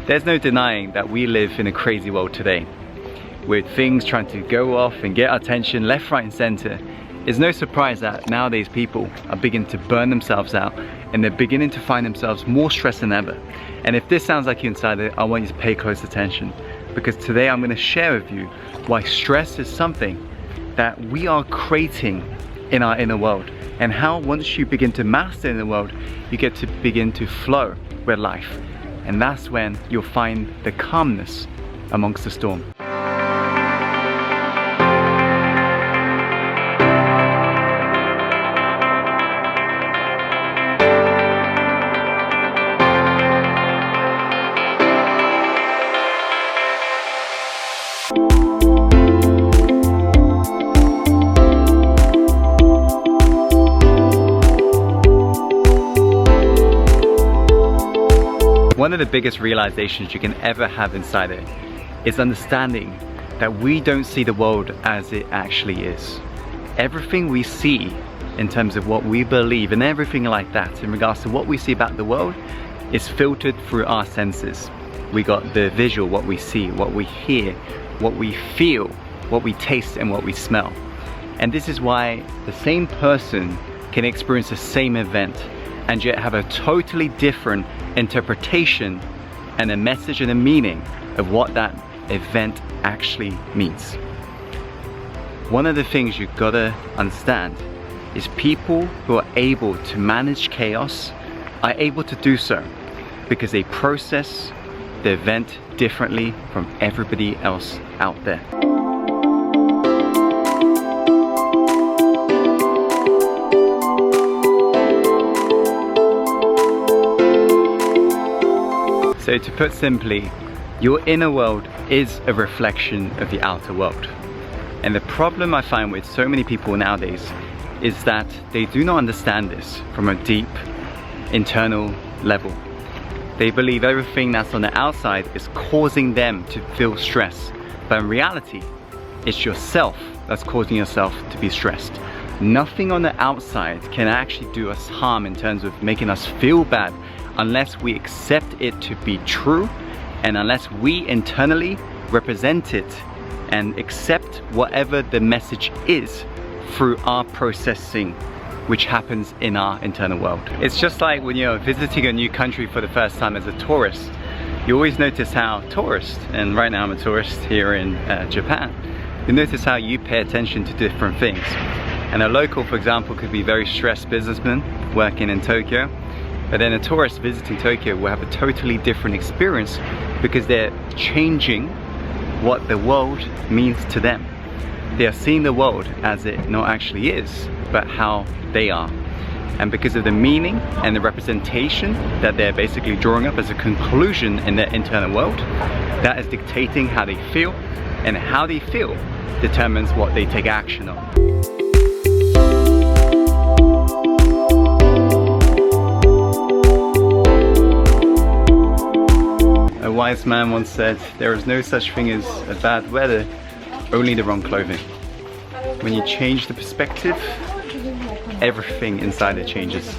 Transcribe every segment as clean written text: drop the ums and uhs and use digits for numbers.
There's no denying that we live in a crazy world today, with things trying to go off and get our attention left, right and center. It's no surprise that nowadays people are beginning to burn themselves out and they're beginning to find themselves more stressed than ever. And if this sounds like you inside it, I want you to pay close attention, because today I'm going to share with you why stress is something that we are creating in our inner world, and how once you begin to master in the world, you get to begin to flow with life. And that's when you'll find the calmness amongst the storm. One of the biggest realizations you can ever have inside it is understanding that we don't see the world as it actually is. Everything we see in terms of what we believe and everything like that in regards to what we see about the world is filtered through our senses. We got the visual, what we see, what we hear, what we feel, what we taste and what we smell. And this is why the same person can experience the same event and yet have a totally different interpretation and a message and a meaning of what that event actually means. One of the things you've got to understand is people who are able to manage chaos are able to do so because they process the event differently from everybody else out there. So to put simply, your inner world is a reflection of the outer world. And the problem I find with so many people nowadays is that they do not understand this from a deep internal level. They believe everything that's on the outside is causing them to feel stress. But in reality, it's yourself that's causing yourself to be stressed. Nothing on the outside can actually do us harm in terms of making us feel bad unless we accept it to be true, and unless we internally represent it and accept whatever the message is through our processing, which happens in our internal world. It's just like when you're visiting a new country for the first time as a tourist. You always notice how tourists, and right now I'm a tourist here in Japan, you notice how you pay attention to different things. And a local, for example, could be a very stressed businessman working in Tokyo. But then a tourist visiting Tokyo will have a totally different experience because they're changing what the world means to them. They are seeing the world as it not actually is, but how they are. And because of the meaning and the representation that they're basically drawing up as a conclusion in their internal world, that is dictating how they feel, and how they feel determines what they take action on. A wise man once said, there is no such thing as a bad weather, only the wrong clothing. When you change the perspective, everything inside it changes.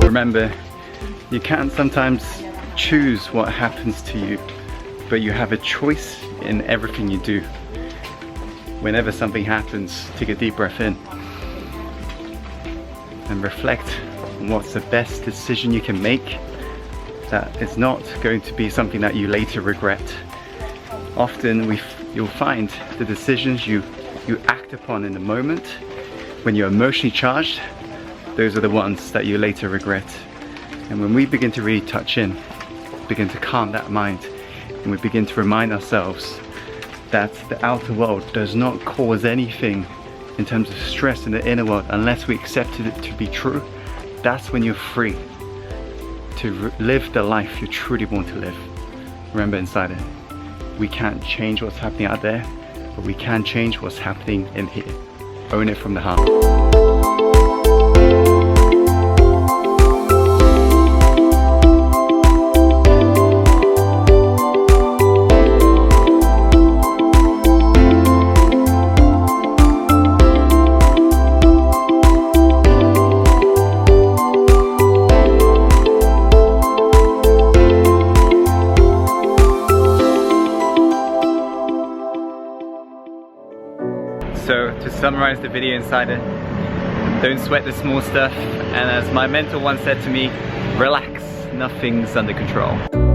Remember, you can't sometimes choose what happens to you, but you have a choice in everything you do. Whenever something happens, take a deep breath in and reflect on what's the best decision you can make that is not going to be something that you later regret. Often you'll find the decisions you act upon in the moment, when you're emotionally charged, those are the ones that you later regret. And when we begin to really touch in, begin to calm that mind, and we begin to remind ourselves that the outer world does not cause anything in terms of stress in the inner world unless we accepted it to be true, that's when you're free to live the life you truly want to live. Remember, inside it, we can't change what's happening out there, but we can change what's happening in here. Own it from the heart. summarize the video inside it. Don't sweat the small stuff, and as my mentor once said to me, relax, nothing's under control.